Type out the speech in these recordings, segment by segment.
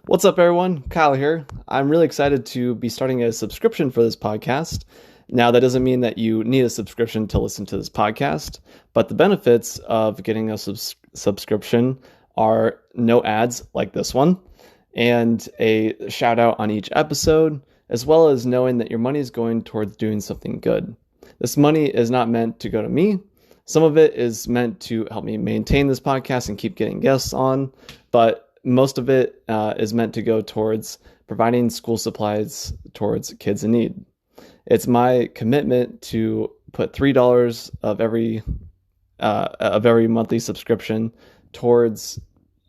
What's up, everyone? Kyle here. I'm really excited to be starting a subscription for this podcast. Now, that doesn't mean that you need a subscription to listen to this podcast, but the benefits of getting a subscription are no ads like this one, and a shout out on each episode, as well as knowing that your money is going towards doing something good. This money is not meant to go to me. Some of it is meant to help me maintain this podcast and keep getting guests on, but most of it is meant to go towards providing school supplies towards kids in need. It's my commitment to put $3 of every monthly subscription towards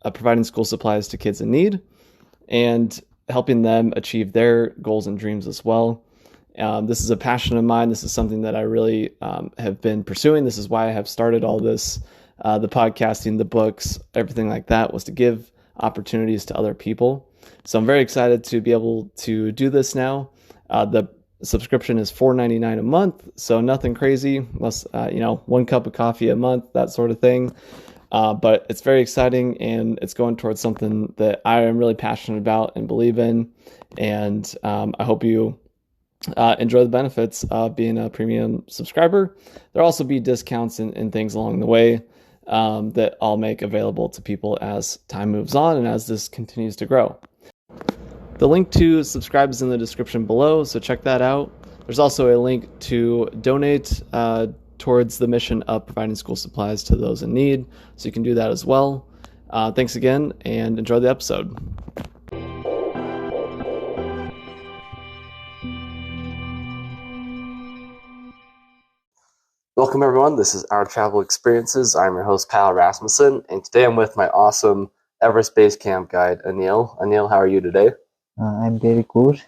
providing school supplies to kids in need and helping them achieve their goals and dreams as well. This is a passion of mine. This is something that I really have been pursuing. This is why I have started all this, the podcasting, the books, everything like that, was to give opportunities to other people. So I'm very excited to be able to do this now. The subscription is $4.99 a month, so nothing crazy, less one cup of coffee a month, that sort of thing. But it's very exciting, and it's going towards something that I am really passionate about and believe in. And I hope you enjoy the benefits of being a premium subscriber. There'll also be discounts and things along the way that I'll make available to people as time moves on and as this continues to grow. The link to subscribe is in the description below, so check that out. There's also a link to donate towards the mission of providing school supplies to those in need, so you can do that as well. Thanks again, and enjoy the episode. Welcome, everyone. This is Our Travel Experiences. I'm your host, Kyle Rasmussen, and today I'm with my awesome Everest Base Camp guide, Anil. Anil, how are you today? I'm very good.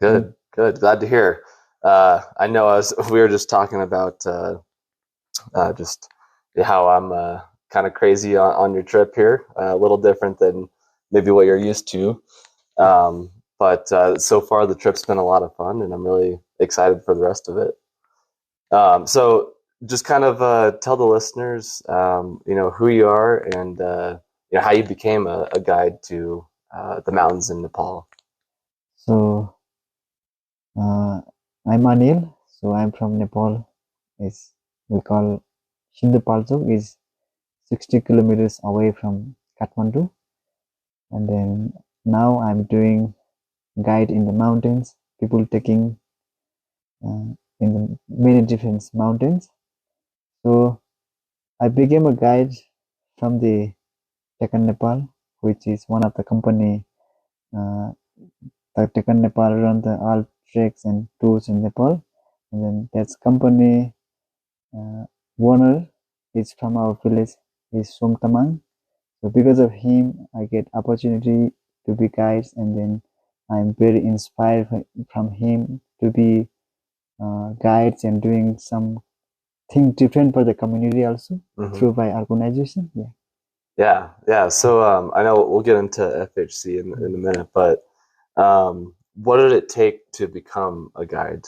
Good. Glad to hear. I know we were just talking about just how I'm kind of crazy on your trip here, a little different than maybe what you're used to. But so far the trip's been a lot of fun, and I'm really excited for the rest of it. So just kind of tell the listeners, who you are and how you became a guide to the mountains in Nepal. So I'm Anil. So I'm from Nepal. We call Sindhupalchok is 60 kilometers away from Kathmandu. And then now I'm doing guide in the mountains. People taking in the many different mountains. So I became a guide from the Deccan Nepal, which is one of the company. Deccan Nepal run the all treks and tours in Nepal, and then that's company owner is from our village, is Somtamang. So because of him, I get opportunity to be guides, and then I'm very inspired from him to be guides and doing something different for the community also through my organization. Yeah. So I know we'll get into FHC in a minute, but what did it take to become a guide?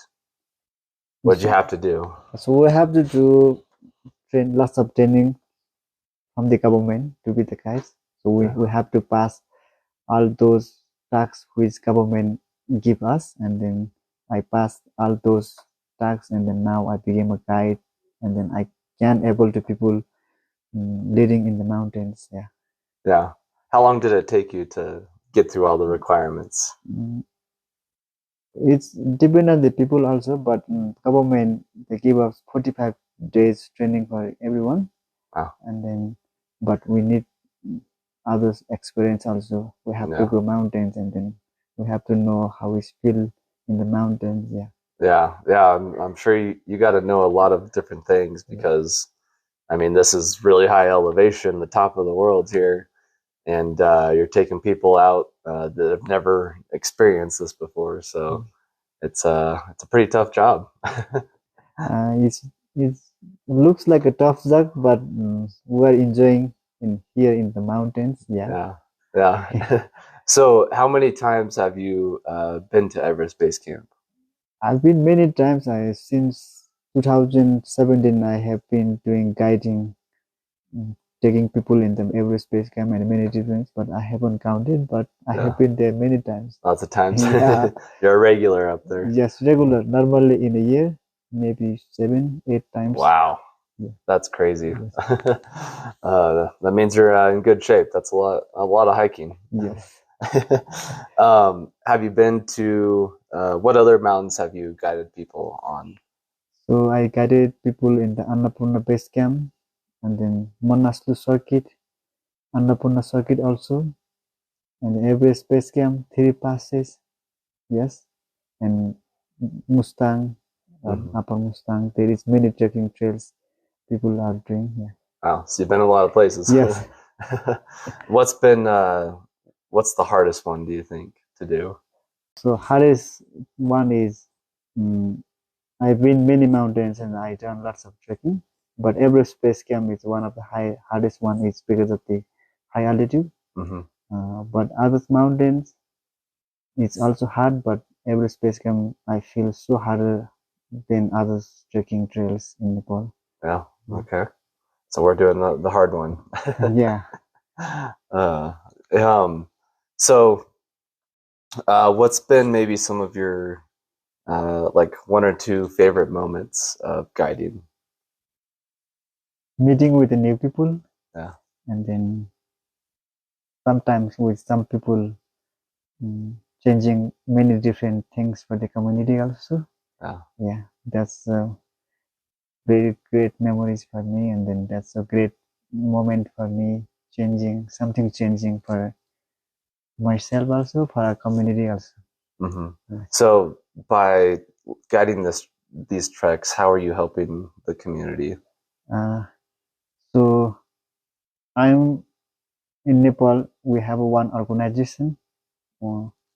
What did you have to do? So we have to do lots of training from the government to be the guides. So we have to pass all those tasks which government give us, and then I passed all those tasks, and then now I became a guide, and then I can able to people living in the mountains. Yeah. How long did it take you to get through all the requirements? It's depend on the people also, but government, they give us 45 days training for everyone. Wow. And then but we need others experience also. We have to go mountains, and then we have to know how we feel in the mountains. Yeah. I'm sure you got to know a lot of different things, because I mean, this is really high elevation, the top of the world here, and you're taking people out that have never experienced this before. So it's a pretty tough job. It looks like a tough job, but we're enjoying here in the mountains. Yeah. So how many times have you been to Everest Base Camp? I've been many times. Since 2017 I have been doing guiding taking people in the Everest Base Camp and many different, but I haven't counted, but I have been there many times. Lots of times. Yeah. You're a regular up there. Yes, regular. Normally in a year, maybe 7, 8 times. Wow. Yeah. That's crazy. Yes. That means you're in good shape. That's a lot of hiking. Yes. Have you been to what other mountains have you guided people on? So I guided people in the Annapurna Base Camp and then Manaslu Circuit, Annapurna Circuit also, and Everest Base Camp, 3 passes, yes, and Mustang, Upper Mustang. There is many trekking trails people are doing. Yeah. Wow, so you've been in a lot of places. Yes. What's the hardest one, do you think, to do? So hardest one is I've been many mountains and I done lots of trekking, but Everest Base Camp is one of the hardest one. Is because of the high altitude. But other mountains, it's also hard. But Everest Base Camp, I feel so harder than other trekking trails in Nepal. Yeah. Okay. So we're doing the hard one. Yeah. So, what's been maybe some of your like 1 or 2 favorite moments of guiding? Meeting with the new people. Yeah. And then sometimes with some people changing many different things for the community also. Yeah, that's very great memories for me, and then that's a great moment for me, changing for myself also, for our community also. So by guiding these treks, how are you helping the community? So I'm in Nepal. We have one organization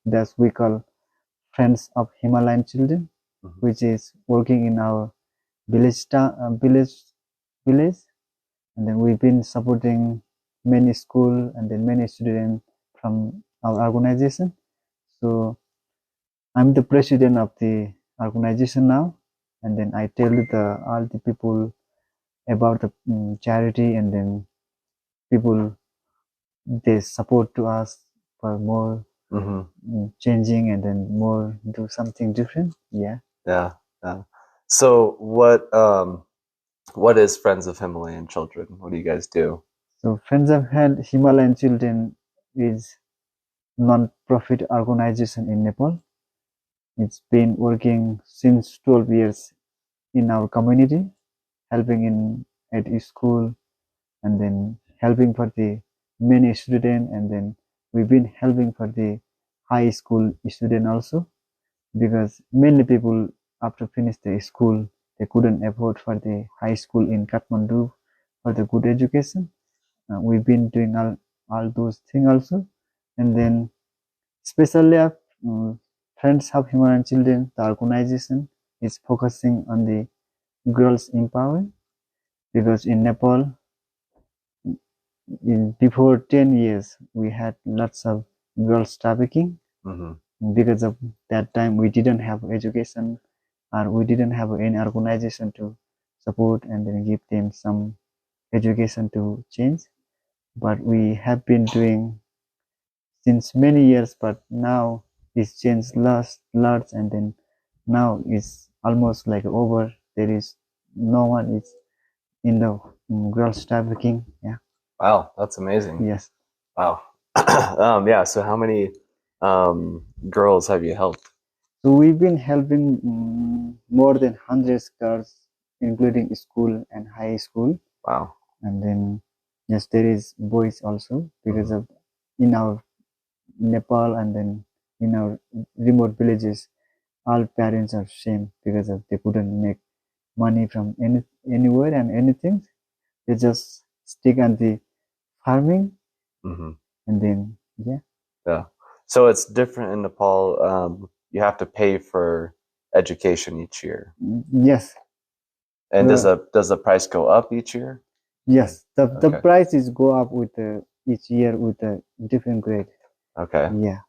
that we call Friends of Himalayan Children, which is working in our village, and then we've been supporting many school and then many students from our organization. So I'm the president of the organization now, and then I tell all the people about the charity, and then people they support to us for more changing and then more do something different. Yeah. So what is Friends of Himalayan Children? What do you guys do? So Friends of Himalayan Children is non-profit organization in Nepal. It's been working since 12 years in our community, helping at school, and then helping for the many student, and then we've been helping for the high school student also, because many people after finish the school they couldn't afford for the high school in Kathmandu for the good education. We've been doing all those things also, and then especially Friends of Himalayan Children, the organization is focusing on the girls empowerment, because in Nepal, before 10 years, we had lots of girls trafficking. Because of that time, we didn't have education, or we didn't have any organization to support and then give them some education to change. But we have been doing since many years, but now it's changed lots, and then now it's almost like over. There is no one is in the girls trafficking. Yeah. Wow, that's amazing. Yes. Wow. Yeah. So how many girls have you helped? So we've been helping more than 100 girls, including school and high school. Wow. And then yes, there is boys also, because of in our Nepal and then in our remote villages, all parents are same, because of they couldn't make money from anywhere and anything. They just stick on the farming, and then yeah. So it's different in Nepal. You have to pay for education each year. Yes. And does the price go up each year? Yes, the prices go up with each year with a different grade. Okay. Yeah.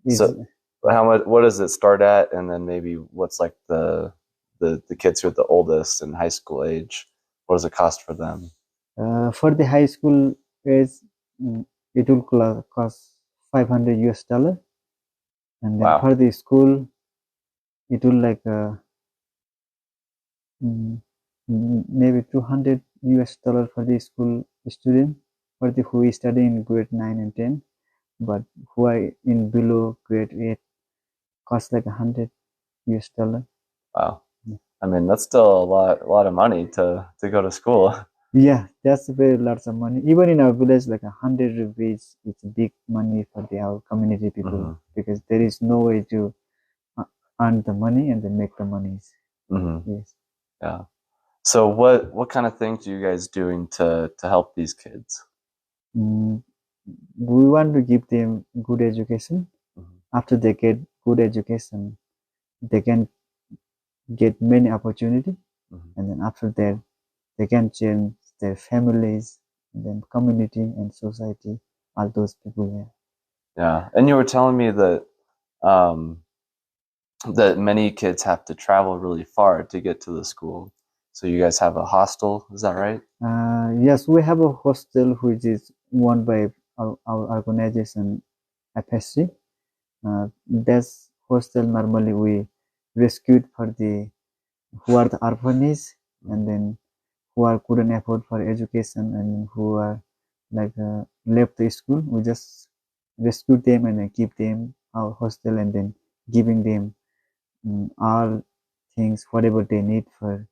So how much? What does it start at, and then maybe what's like the kids who are the oldest in high school age? What does it cost for them? For the high school is it will cost $500, and then Wow. for the school it will like mm, maybe $200 for the school student for the who is studying in grade 9 and 10, but who are in below grade 8 cost like $100. Wow. I mean, that's still a lot of money to go to school. Yeah, that's very lots of money. Even in our village, like 100 rupees, it's big money for our community people Hmm. because there is no way to uh, earn the money and then make the monies. Hmm. Yes. Yeah. So what kind of things are you guys doing to help these kids? Mm, we want to give them good education. Hmm. After they get good education, they can get many opportunity, Hmm. and then after that, they can change their families, and then community and society. All those people here. Yeah. And you were telling me um, that many kids have to travel really far to get to the school. So you guys have a hostel, is that right? Yes, we have a hostel which is owned by our organization FSC. That's hostel normally we rescued for the who are the orphanages and then who are couldn't afford for education and who are like left the school. We just rescue them and then keep them our hostel and then giving them all things whatever they need for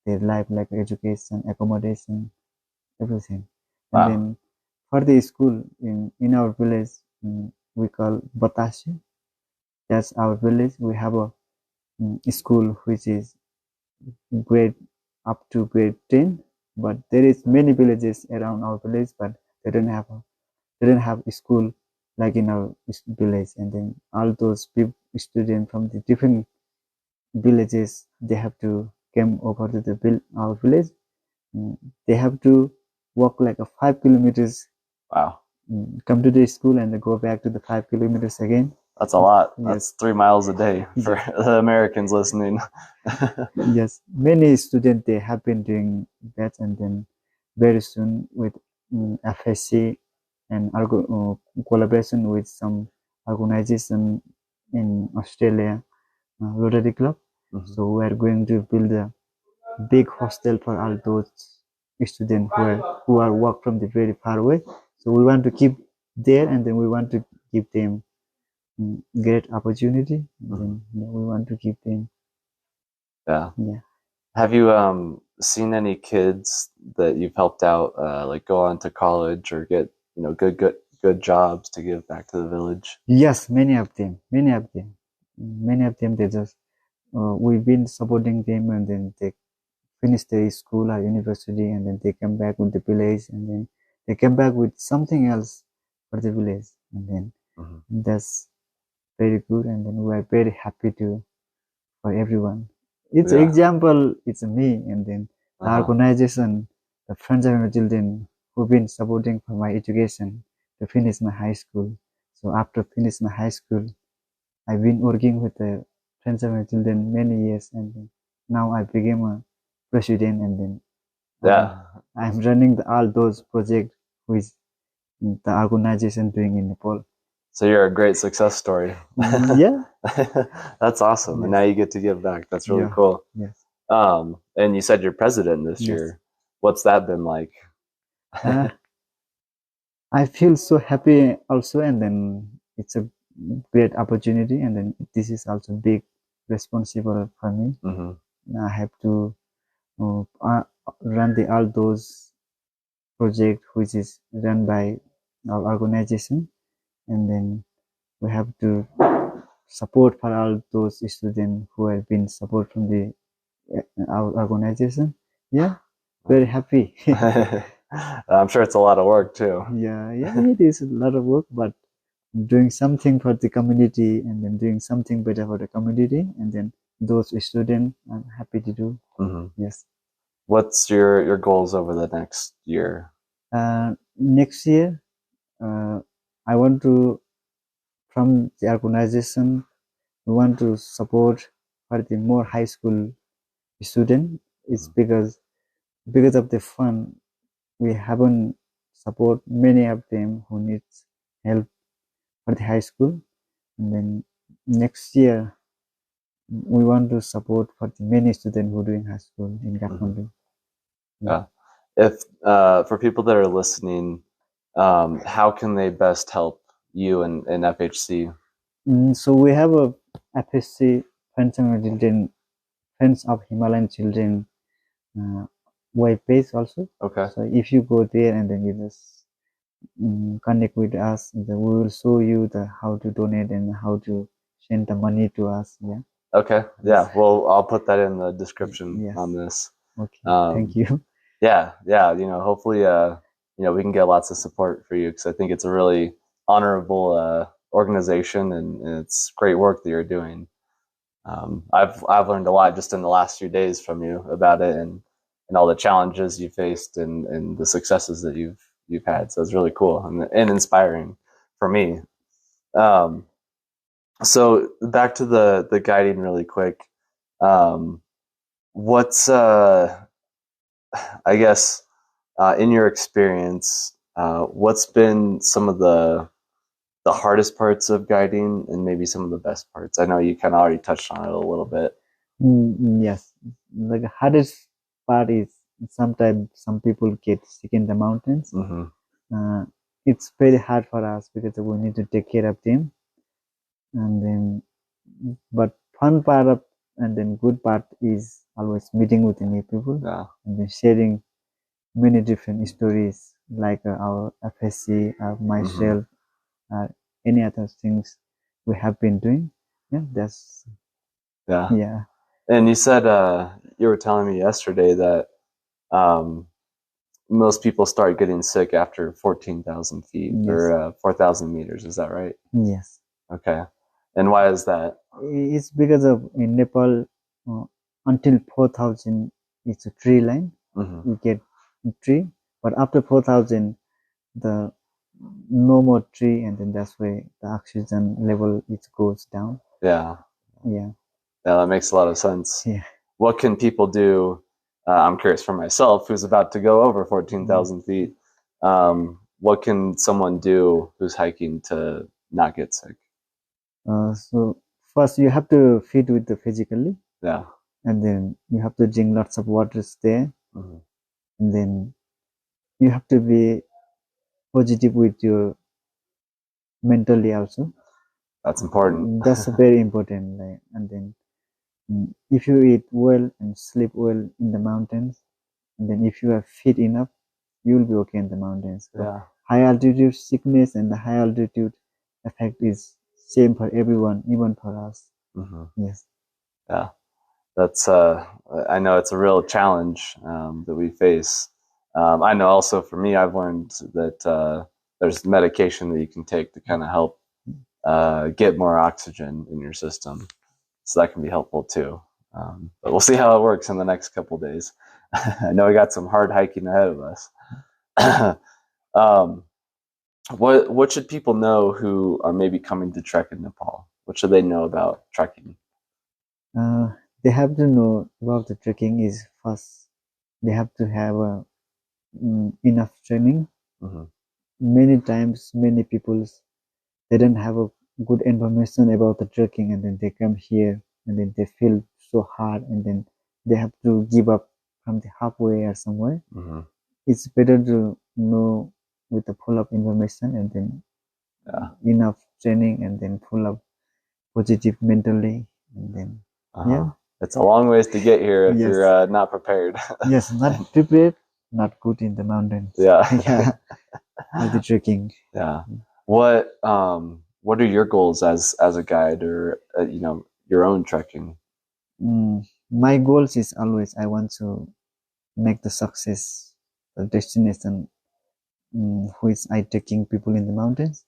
their life like education, accommodation, everything. And Wow. then for the school in our village, we call Batasi. That's our village. We have a school which is grade up to grade 10, but there is many villages around our village, but they don't have a school like in our village. And then all those people, students from the different villages, they have to come over to our village. Mm, They have to walk like a 5 kilometers, Wow. come to the school and then go back to the 5 kilometers again. That's a lot. That's Yes, 3 miles a day for yes, the Americans listening. yes. Many students they have been doing that, and then very soon with FSC and collaboration with some organization in Australia, Rotary Club. Hmm. So we are going to build a big hostel for all those students who are work from the very far away. So we want to keep there, and then we want to give them great opportunity, and Hmm. then we want to give them Yeah. yeah. Have you seen any kids that you've helped out like go on to college or get good jobs to give back to the village? Yes, many of them. They just we've been supporting them, and then they finish their school or university, and then they come back with the village, and then they come back with something else for the village, and then Hmm. that's very good, and then we are very happy to for everyone. It's Yeah. example, it's me, and then the Uh-huh. organization, the Friends of my Children, who've been supporting for my education to finish my high school. So after finish my high school, I've been working with the Friends of my Children many years, and then now I became a president, and then I'm Yeah. I'm running all those projects with the organization doing in Nepal. So you're a great success story. Yeah, That's awesome. And now yes, you get to give back. That's really yeah, cool. yes, And you said you're president this yes. year. What's that been like? Uh, I feel so happy also, and then it's a great opportunity, and then this is also big responsible for me. Hmm. I have to run all those projects which is run by our organization, and then we have to support for all those students who have been support from the our organization. Yeah, very happy. I'm sure it's a lot of work too. Yeah, yeah, it is a lot of work, but doing something for the community and then doing something better for the community and then those students I'm happy to do. Hmm. Yes. What's your goals over the next year? Next year, uh, I want to from the organization we want to support for the more high school student. It's Hmm. because of the fun we haven't support many of them who needs help for the high school. And then next year we want to support for the many students who are doing high school in Kathmandu. Yeah. If for people that are listening, how can they best help you and FHC? So we have a FSC Friends of Children, Friends of Himalayan Children web page also. Okay. So if you go there and then you just connect with us, we will show you the how to donate and how to send the money to us. Yeah. Okay. Yeah. Well, I'll put that in the description Yes. on this. Okay. Thank you. Yeah. You know, hopefully, we can get lots of support for you because I think it's a really honorable organization and it's great work that you're doing. I've learned a lot just in the last few days from you about it and all the challenges you faced and the successes that you've had. So it's really cool and inspiring for me. So back to the guiding really quick. What's I guess in your experience, what's been some of the hardest parts of guiding and maybe some of the best parts? I know you kind of already touched on it a little bit. Yes, the hardest part is sometimes some people get sick in the mountains. It's very hard for us because we need to take care of them, and then but fun part of and then good part is always meeting with new people and then sharing many different stories like our FSC, myself, any other things we have been doing. Yeah, that's yeah. And you said you were telling me yesterday that most people start getting sick after 14,000 feet or 4,000 meters. Is that right? Yes. Okay. And why is that? It's because of in Nepal, until 4,000, it's a tree line. We get a tree, but after 4,000, the no more tree, and then that's why the oxygen level it goes down. Yeah, that makes a lot of sense. Yeah. What can people do? I'm curious for myself, who's about to go over 14,000 feet. What can someone do who's hiking to not get sick? So first you have to feed with the physically. Yeah. And then you have to drink lots of waters there. And then you have to be positive with your mentally also. That's important. That's very important. Like, and then if you eat well and sleep well in the mountains, and then if you are fit enough, you will be okay in the mountains. But high altitude sickness and the high altitude effect is same for everyone, even for us. Yes. Yeah. That's I know it's a real challenge that we face. I know also for me, I've learned that there's medication that you can take to kind of help get more oxygen in your system, so that can be helpful too. But we'll see how it works in the next couple of days. I know we got some hard hiking ahead of us. What should people know who are maybe coming to trek in Nepal? What should they know about trekking? They have to know about the trekking is first. They have to have enough training. Many times, many people they don't have a good information about the trekking, and then they come here and then they feel so hard, and then they have to give up from the halfway or somewhere. It's better to know with the full of information and then enough training and then full of positive mentally, and then it's a long ways to get here if you're not prepared. Yes, not prepared, not good in the mountains. For the trekking. What are your goals as a guide or your own trekking? My goals is always I want to make the success the destination which I taking people in the mountains.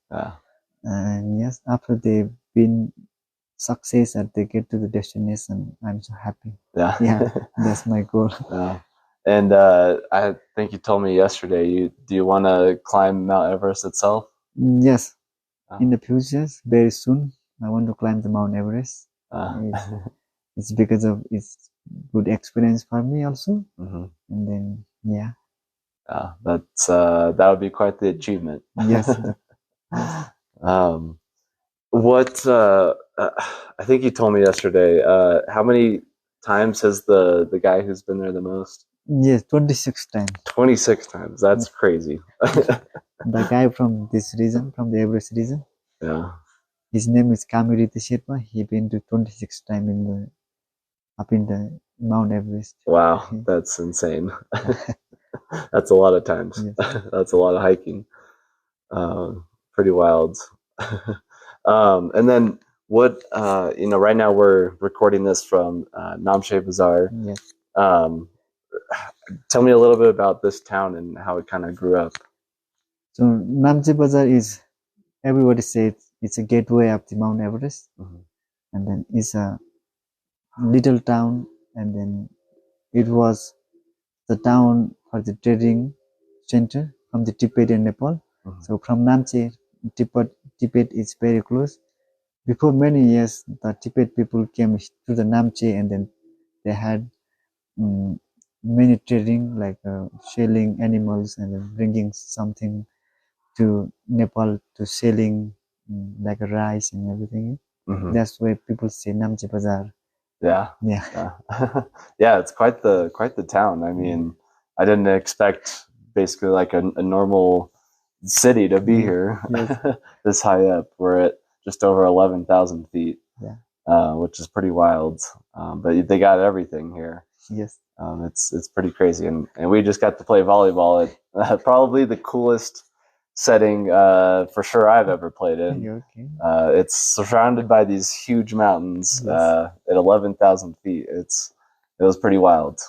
And yes, after they've been success and they get to the destination, I'm so happy. That's my goal. And I think you told me yesterday, do you want to climb Mount Everest itself? Yes. In the future, very soon, I want to climb the Mount Everest. It's because of it's good experience for me also. And then That would be quite the achievement. Yes, yes. um, what I think you told me yesterday. How many times has the guy who's been there the most? Yes, 26 times. 26 times. That's crazy. The guy from this region, from the Everest region, Yeah. his name is Kamiriti Sherpa. He been to 26 times up in the Mount Everest. Wow, that's insane. That's a lot of times. Yes. That's a lot of hiking. Pretty wild. And then what? Right now we're recording this from Namche Bazaar. Yes. Um, Tell me a little bit about this town and how it kind of grew up. So Namche Bazaar is, everybody says it's a gateway up the Mount Everest, and then it's a little town, and then it was the town for the trading center from the Tibet and Nepal. So from Namche, Tibet is very close. Before many years, the Tibet people came to the Namche, and then they had many trading, like selling animals and then bringing something to Nepal to selling, like rice and everything. That's why people say Namche Bazaar. Yeah. Yeah. Yeah, it's quite the town. I mean, I didn't expect basically like a normal city to be here. Yes. This high up. We're at just over 11,000 feet, which is pretty wild. But they got everything here. Yes. It's pretty crazy, and we just got to play volleyball at probably the coolest setting for sure I've ever played in. Okay. It's surrounded by these huge mountains at 11,000 feet. It was pretty wild.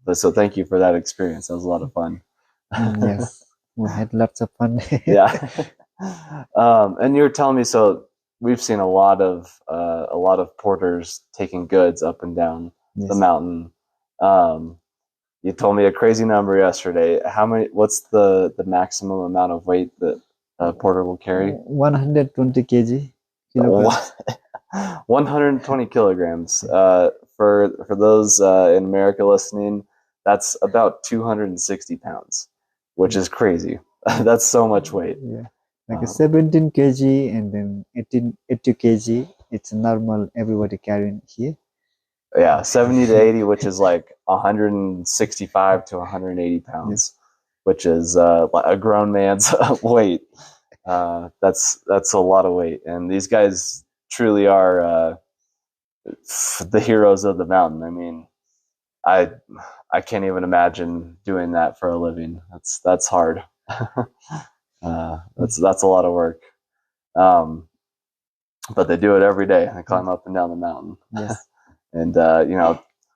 But so thank you for that experience. That was a lot of fun. Yes, we had lots of fun. Yeah. And you were telling me, so we've seen a lot of porters taking goods up and down the mountain. You told me a crazy number yesterday. What's the maximum amount of weight that a porter will carry? 120 kilograms. 120 kilograms. For those in America listening, that's about 260 pounds, which is crazy. That's so much weight. Yeah, like a 17 kg and then 80 kg. It's normal, everybody carrying here. Yeah, 70 to 80, which is like 165 to 180 pounds, which is a grown man's weight. That's a lot of weight, and these guys truly are the heroes of the mountain. I mean, I can't even imagine doing that for a living. That's hard. That's a lot of work. But they do it every day. They climb up and down the mountain. Yes. And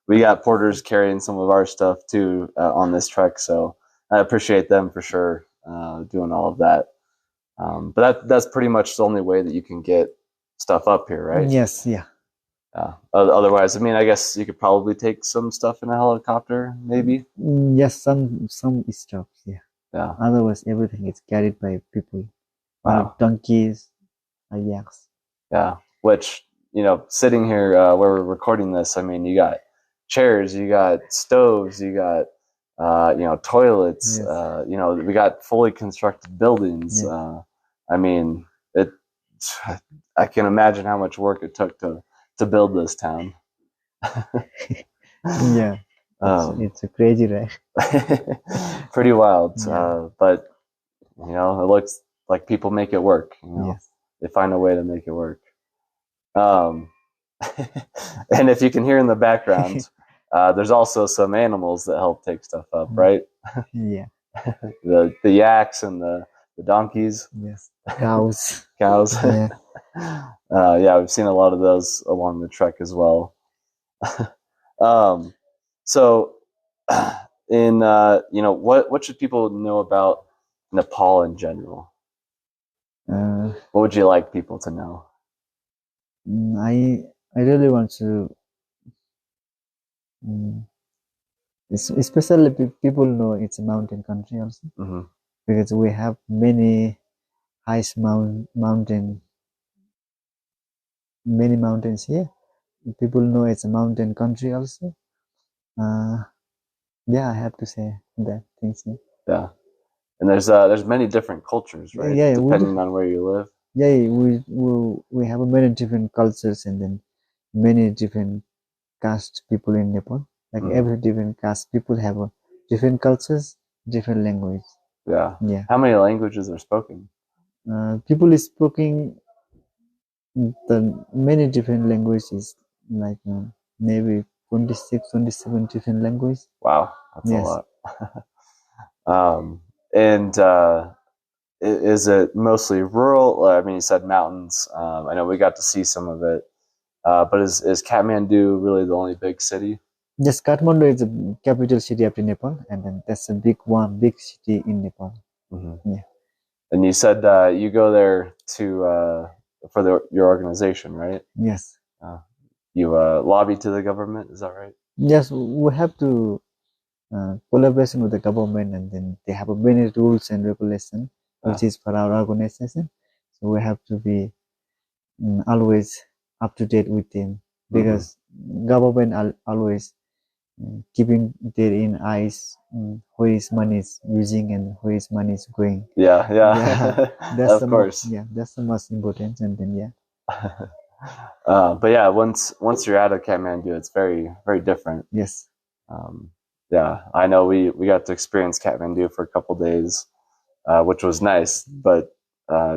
we got porters carrying some of our stuff too on this trek, so I appreciate them for sure doing all of that. But that's pretty much the only way that you can get stuff up here, right? Yes. Yeah. Otherwise, I mean, I guess you could probably take some stuff in a helicopter, maybe. Yes, some stuff. Yeah. Yeah. Otherwise, everything is carried by people. Wow. Donkeys, yaks. Yeah. Which, sitting here where we're recording this, I mean, you got chairs, you got stoves, you got toilets. Yes. We got fully constructed buildings. Yes. I mean, I can imagine how much work it took to build this town. Yeah, it's a crazy ride. Pretty wild. Yeah. But it looks like people make it work. Yes. They find a way to make it work. And if you can hear in the background, there's also some animals that help take stuff up, right? Yeah. the yaks and the donkeys. Yes. Cows. Cows. Yeah. Yeah, we've seen a lot of those along the trek as well. So, in what should people know about Nepal in general? What would you like people to know? I really want to, especially people know it's a mountain country also, because we have many highest many mountains here. People know it's a mountain country also. Yeah, I have to say that. Thanks. Yeah. And there's many different cultures, right? Yeah, Depending on where you live. we have many different cultures, and then many different caste people in Nepal. Like every different caste people have a different cultures, different language. Yeah. Yeah. How many languages are spoken? People is speaking the many different languages, like maybe 26, 27 different languages. Wow, that's a Yes. lot. And is it mostly rural? I mean, you said mountains. I know we got to see some of it. But is Kathmandu really the only big city? Yes, Kathmandu is the capital city of Nepal, and then that's a big city in Nepal. Yeah. And you said you go there to for your organization, right? Yes. You lobby to the government, is that right? Yes, we have to collaboration with the government, and then they have many rules and regulation, which is for our organization. So we have to be always up to date with them, because government always keeping their in eyes where his money is using and where his money is going. Yeah. That's Of course. that's the most important. And then but yeah, once you're out of Kathmandu, it's very very different. Yes. Yeah, I know we got to experience Kathmandu for a couple days, which was nice, but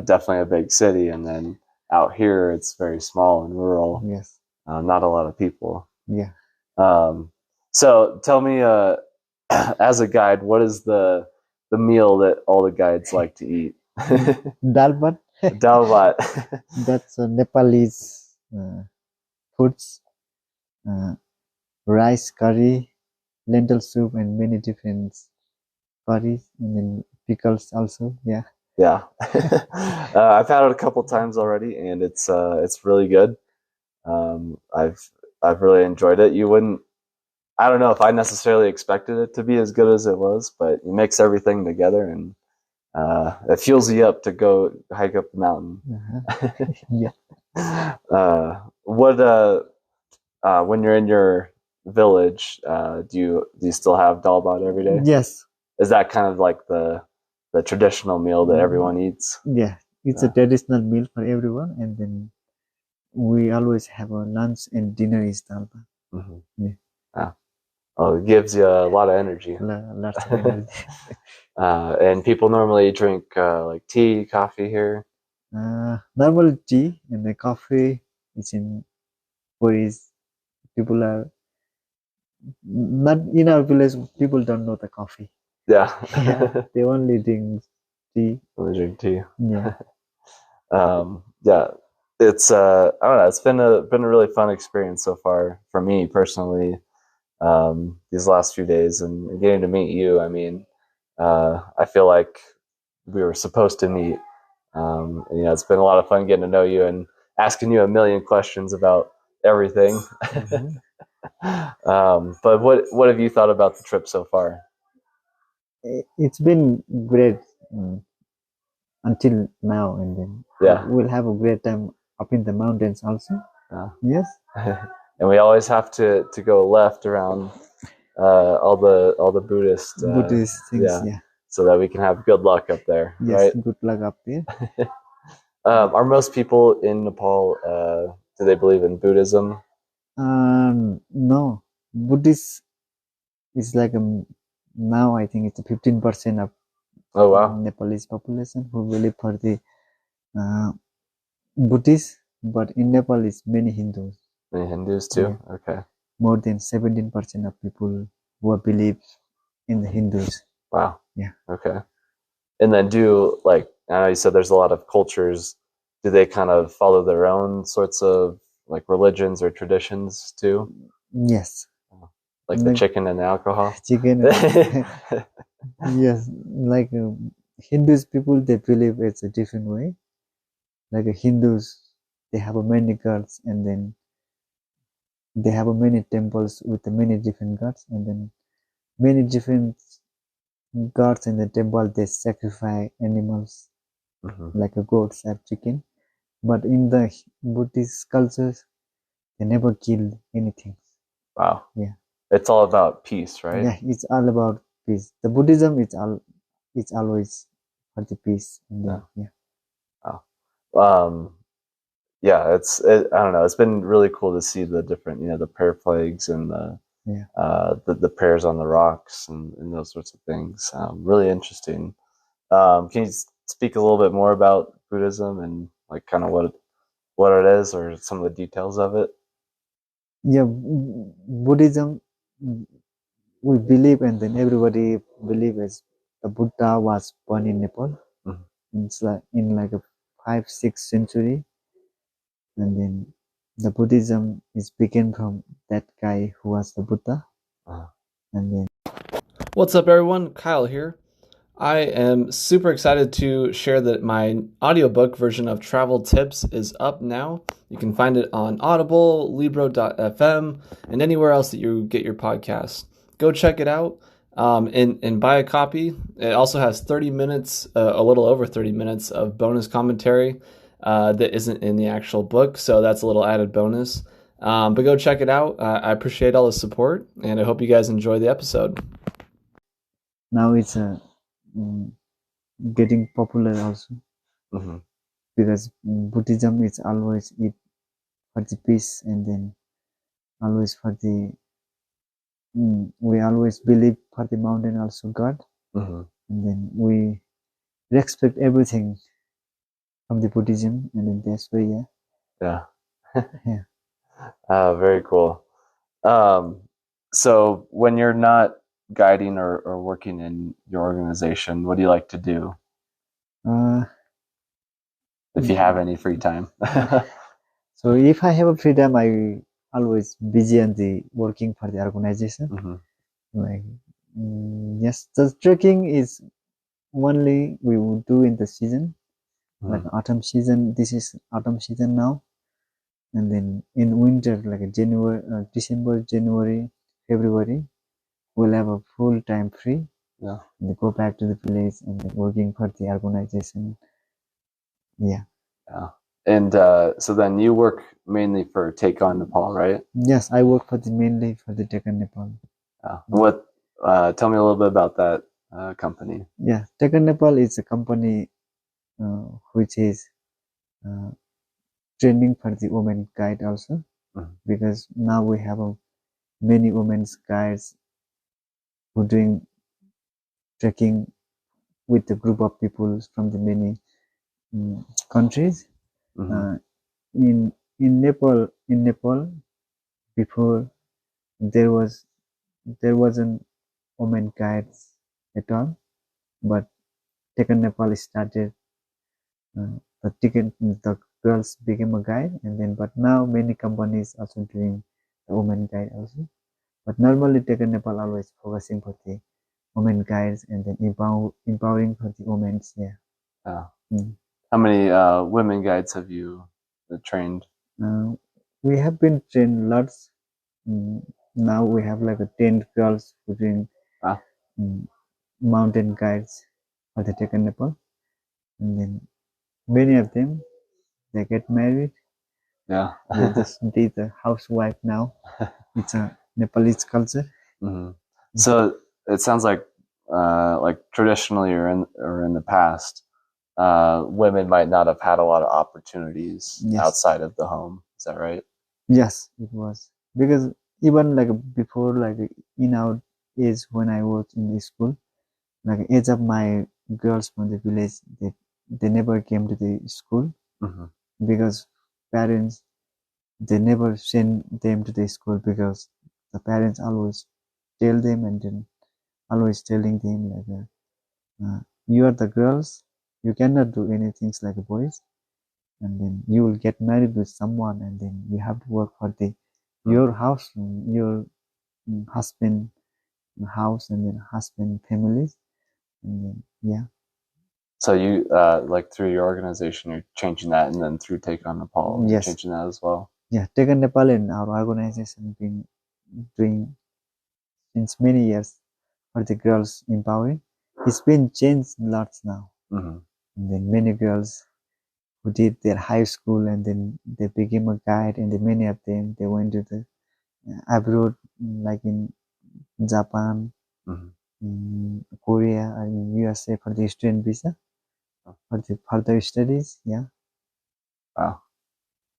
definitely a big city. And then out here, it's very small and rural. Yes. Not a lot of people. Yeah. So tell me, as a guide, what is the meal that all the guides like to eat? Dal bhat. Dal bhat. That's Nepalese foods. Rice curry, lentil soup, and many different curries, and then pickles also. Yeah. Yeah. I've had it a couple times already, and it's really good. I've really enjoyed it. You wouldn't. I don't know if I necessarily expected it to be as good as it was, but you mix everything together, and it fuels you up to go hike up the mountain. Yeah. What when you're in your village, do you still have dal bhat every day? Yes. Is that kind of like the traditional meal that everyone eats? Yeah, it's a traditional meal for everyone, and then we always have a lunch and dinner is dal bhat. Yeah. Oh, it gives you a lot of energy. Lots of energy. And people normally drink like tea, coffee here. Normal tea and the coffee is in whereas people are not in our village. People don't know the coffee. Yeah. Yeah, they only drink tea. Only drink tea. Yeah. Yeah. It's I don't know. It's been a really fun experience so far for me personally. These last few days and getting to meet you. I mean, I feel like we were supposed to meet. And, you know, it's been a lot of fun getting to know you and asking you a million questions about everything. But what have you thought about the trip so far? It's been great until now, and then we'll have a great time up in the mountains also. Yes. And we always have to go left around all the Buddhist things. Yeah. So that we can have good luck up there. Yes, right? Good luck up there. Are most people in Nepal do they believe in Buddhism? No, Buddhist is like now I think it's 15% of Nepalese population who believe for the Buddhist, but in Nepal it's many Hindus. Many Hindus too. Yeah. Okay. More than 17% of people who believe in the Hindus. Wow. Yeah. Okay. And then I know you said there's a lot of cultures. Do they kind of follow their own sorts of like religions or traditions too? Yes. Like the chicken and the alcohol? Chicken. Yes. Like Hindus people, they believe it's a different way. Like Hindus, they have many gods, and then they have many temples with many different gods, and then many different gods in the temple they sacrifice animals like a goats or chicken. But in the Buddhist cultures, they never kill anything. Wow. Yeah. It's all about peace, right? Yeah, it's all about peace. The Buddhism is all it's always for the peace. And Yeah. then, Oh. I don't know. It's been really cool to see the different, the prayer flags and yeah. the prayers on the rocks and those sorts of things. Really interesting. Can you speak a little bit more about Buddhism and like kind of what it is or some of the details of it? Yeah, Buddhism, we believe, and then everybody believe as the Buddha was born in Nepal. Mhm. It's like in like a 5th, 6th century, and then the Buddhism is began from that guy who was the Buddha, Uh, and then What's up, everyone? Kyle here. I am super excited to share that my audiobook version of Travel Tips is up now. You can find it on Audible, Libro.fm, and anywhere else that you get your podcasts. Go check it out and buy a copy. It also has 30 minutes, a little over 30 minutes of bonus commentary that isn't in the actual book, so that's a little added bonus. But go check it out. I appreciate all the support, and I hope you guys enjoy the episode. now it's um, getting popular also mm-hmm. because Buddhism is always it for the peace, and then always for the we always believe for the mountain also God, Mm-hmm. and then we respect everything from the Buddhism, and then that's why Yeah. yeah. Very cool. Um, so when you're not guiding or working in your organization, what do you like to do Uh, if you have any free time? so if I have a freedom, I always busy on the working for the organization. Mm-hmm. Like yes, the trekking is only we would do in the season, like Mm-hmm. autumn season. This is autumn season now, and then in winter, like January, December, January, February, we'll have a full time free. Yeah. And go back to the village and then working for the organization. Yeah. Yeah. And so then you work mainly for Take on Nepal, right? Yes, I work for the mainly for the Deccan Nepal. Yeah. What? Tell me a little bit about that company. Yeah, Deccan Nepal is a company which is uh, training for the women guide also, Mm-hmm. because now we have many women's guides who doing trekking with a group of people from the many countries. Mm-hmm. Uh, in Nepal before there was there wasn't women guides at all, but Taken Nepal started the girls became a guide, and then but now many companies also doing the women guide also. But normally Taken Nepal always focusing for the women guides, and then empowering for the women's. Yeah. Yeah. Mm. How many women guides have you trained? Uh, we have been trained lots. Mm, Now we have like a 10 girls who doing Ah, mm, mountain guides for the Taken Nepal, and then many of them they get married. yeah. They just did a housewife now. It's a Nepalese culture. Mm-hmm. So it sounds like traditionally or in the past, women might not have had a lot of opportunities Yes, outside of the home. Is that right? yes, it was because even like before, like in our age when I was in the school, like age of my girls from the village, they never came to the school Mm-hmm. because parents they never send them to the school because the parents always tell them, and then always telling them like you are the girls, you cannot do anything like boys, and then you will get married with someone, and then you have to work for the your house, your husband house, and then husband families, and then yeah. So you like through your organization, you're changing that, and then through Take on Nepal, you're Yes, changing that as well. yeah, Taken Nepal and our organization been doing since many years for the girls empowering. It's been changed lots now, Mm-hmm. and then many girls who did their high school, and then they became a guide, and then many of them they went to the abroad, like in Japan, Mm-hmm. in Korea or in USA for the student visa for the further studies. Yeah. Wow.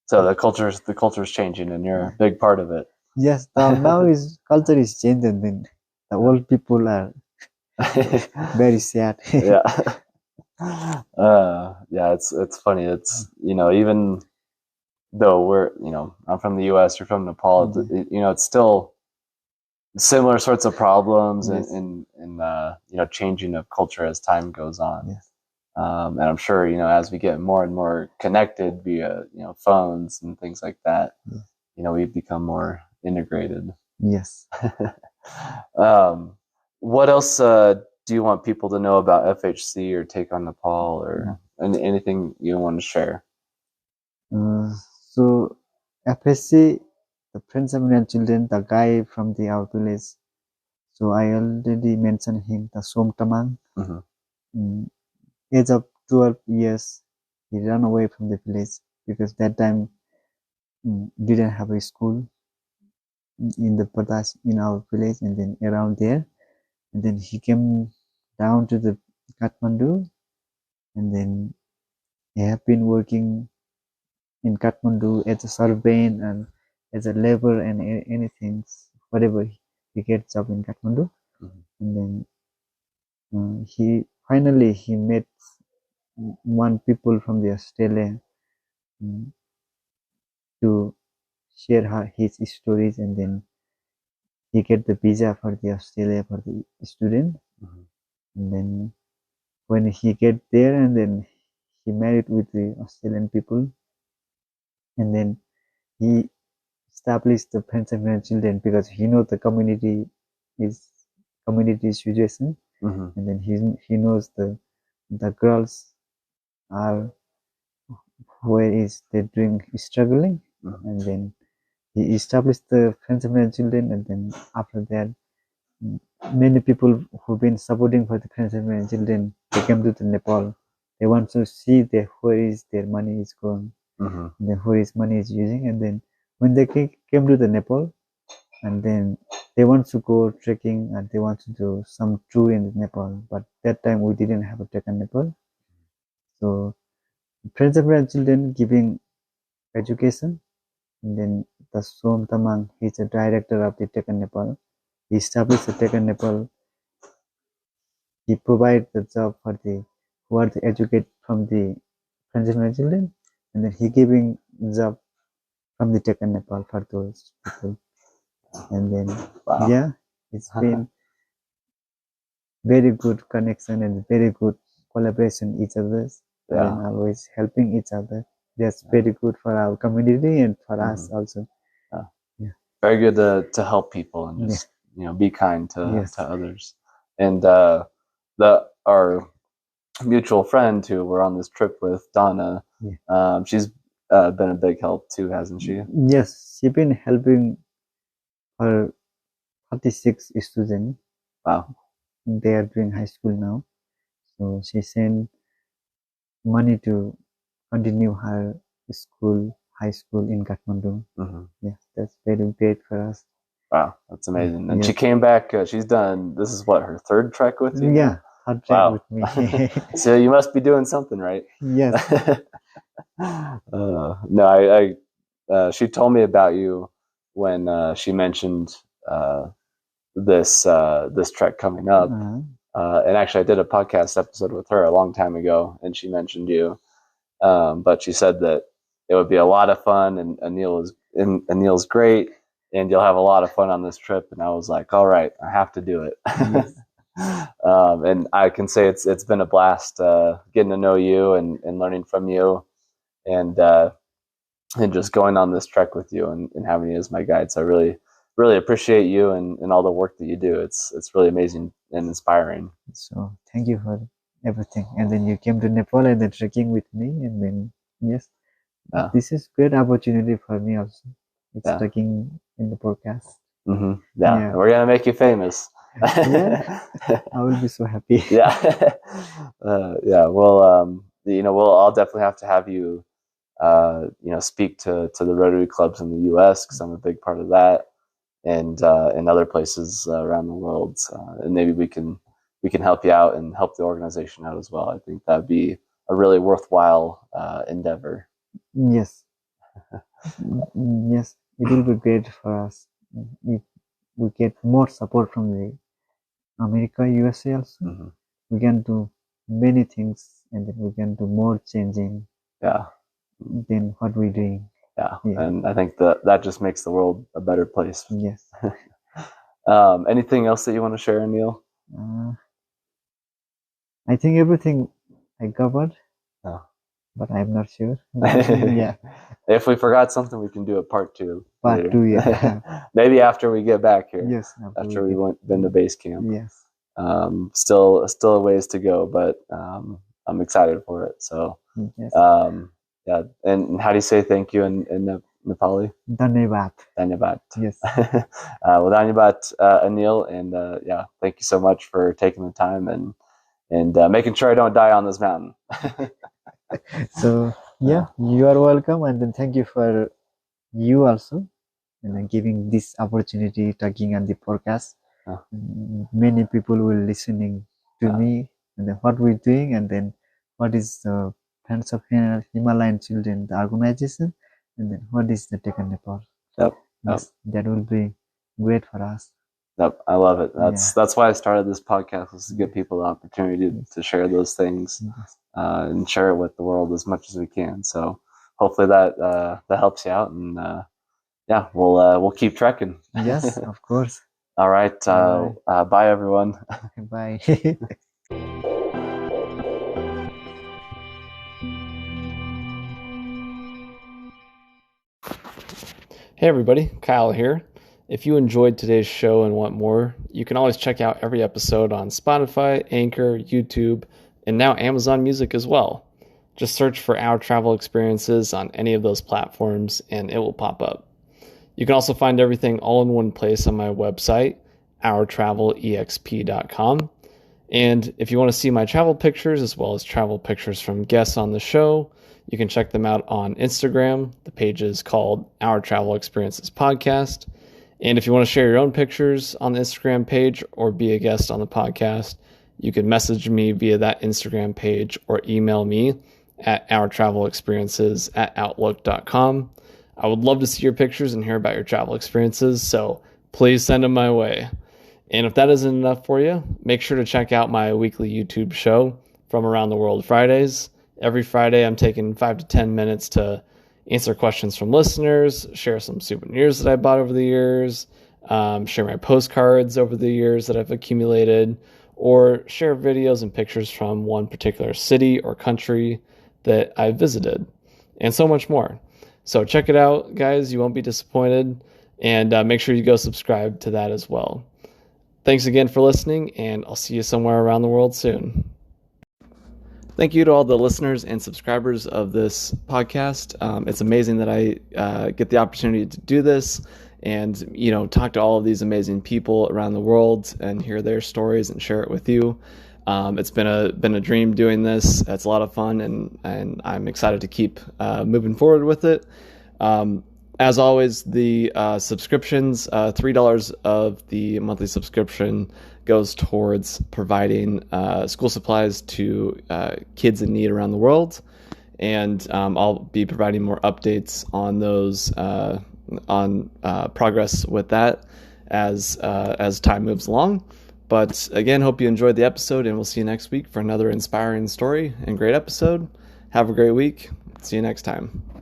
So the culture's changing, and you're a big part of it. Yes. Now is culture is changed, and then the old people are very sad. Yeah. Yeah, it's funny. It's, even though I'm from the US, you're from Nepal, it's still similar sorts of problems Yes. and changing of culture as time goes on. Yes. And I'm sure, as we get more and more connected via, phones and things like that, Yes. we've become more integrated. Yes. What else do you want people to know about FHC or Take on Nepal or anything you want to share? So FSC, the Friends of Indian Children, the guy from our village. So I already mentioned him, the Som Tamang. Age of 12 years, he ran away from the village because that time didn't have a school in the Pradesh in our village and then around there. And then he came down to the Kathmandu, and then he have been working in Kathmandu as a servant and as a labor and anything, whatever he gets job in Kathmandu. And then he finally met one people from the Australia to share his stories, and then he get the visa for the Australia for the student. And then when he get there, and then he married with the Australian people, and then he established the Friends of Children because he knows the community situation, and then he knows the girls are where is they doing struggling, and then he established the Friends of Children, and then after that many people who've been supporting for the Friends of Children, they came to the Nepal. They want to see where is their money is going, and then where his money is using, and then when they came to the Nepal, and then they want to go trekking and they want to do some tour in Nepal, but that time we didn't have a trek in Nepal. So Friends of Children giving education, and then the Som Tamang, he's the director of the Tech in Nepal. He established the Tech in Nepal. He provides the job for the who are the educate from the Friends of Children, and then he giving job from the Tech in Nepal for those people. And then yeah, it's been very good connection and very good collaboration each other's, and always helping each other. That's very good for our community and for us also. Very good to help people and just be kind to others. And our mutual friend who we're on this trip with, Donna, she's been a big help too, hasn't she? Yes, she's been helping her 36 students. Wow. They are doing high school now. So she sent money to continue her high school in Kathmandu. Yeah, that's very great for us. Wow, that's amazing. And she came back, this is what, her third trek with you? Yeah, third trek with me. So you must be doing something right. Yes. No, she told me about you when she mentioned this trek coming up. And actually, I did a podcast episode with her a long time ago, and she mentioned you. But she said that it would be a lot of fun, and Anil's great, and you'll have a lot of fun on this trip. And I was like, all right, I have to do it. Yes. And I can say it's been a blast getting to know you and learning from you, and just going on this trek with you and having you as my guide. So I really appreciate you and all the work that you do. It's really amazing and inspiring. So thank you for everything. And then you came to Nepal and then trekking with me, and then this is great opportunity for me also. It's trekking in the podcast. Yeah, we're gonna make you famous. I will be so happy. Yeah. Well, I'll definitely have to have you speak to the Rotary clubs in the U.S. because I'm a big part of that. and in other places around the world, and maybe we can help you out and help the organization out as well. I think that'd be a really worthwhile endeavor. Yes. Yes, it will be great for us if we get more support from the America, USA also. Mm-hmm. We can do many things, and then we can do more changing. Yeah. Than what we're doing. Yeah. And I think that just makes the world a better place. Yes. Anything else that you want to share, Anil? I think everything I covered. Oh. But I'm not sure. Yeah. If we forgot something, we can do a part 2. Part 2, yeah. Maybe after we get back here. Yes. After we've been to base camp. Yes. Still a ways to go, but I'm excited for it. So, yes. Yeah. And how do you say thank you in Nepali? Dhanyavad. Dhanyavad. Yes. Well, Dhanyavad, Anil, and yeah, thank you so much for taking the time and making sure I don't die on this mountain. So yeah, you are welcome, and then thank you for you also, and then giving this opportunity talking on the podcast. Many people will listening to me, and then what we're doing, and then what is the Friends of Himalayan Children, the organization, and then what is the Tech Nepal. Yep. Yes, that will be great for us. Yep, I love it. That's why I started this podcast, was to give people the opportunity to share those things and share it with the world as much as we can. So hopefully that helps you out, and yeah, we'll keep trekking. Yes, of course. All right. Bye, everyone. Bye. Hey everybody, Kyle here. If you enjoyed today's show and want more, you can always check out every episode on Spotify, Anchor, YouTube, and now Amazon Music as well. Just search for Our Travel Experiences on any of those platforms and it will pop up. You can also find everything all in one place on my website, ourtravelexp.com. And if you want to see my travel pictures as well as travel pictures from guests on the show, you can check them out on Instagram. The page is called Our Travel Experiences Podcast. And if you want to share your own pictures on the Instagram page or be a guest on the podcast, you can message me via that Instagram page or email me at ourtravelexperiences@outlook.com. I would love to see your pictures and hear about your travel experiences, so please send them my way. And if that isn't enough for you, make sure to check out my weekly YouTube show, From Around the World Fridays. Every Friday, I'm taking 5 to 10 minutes to answer questions from listeners, share some souvenirs that I bought over the years, share my postcards over the years that I've accumulated, or share videos and pictures from one particular city or country that I visited, and so much more. So check it out, guys. You won't be disappointed, and make sure you go subscribe to that as well. Thanks again for listening, and I'll see you somewhere around the world soon. Thank you to all the listeners and subscribers of this podcast. It's amazing that I get the opportunity to do this and, talk to all of these amazing people around the world and hear their stories and share it with you. It's been a dream doing this. It's a lot of fun, and I'm excited to keep moving forward with it. As always, the subscriptions, $3 of the monthly subscription goes towards providing school supplies to kids in need around the world. And I'll be providing more updates on those, on progress with that as time moves along. But again, hope you enjoyed the episode, and we'll see you next week for another inspiring story and great episode. Have a great week. See you next time.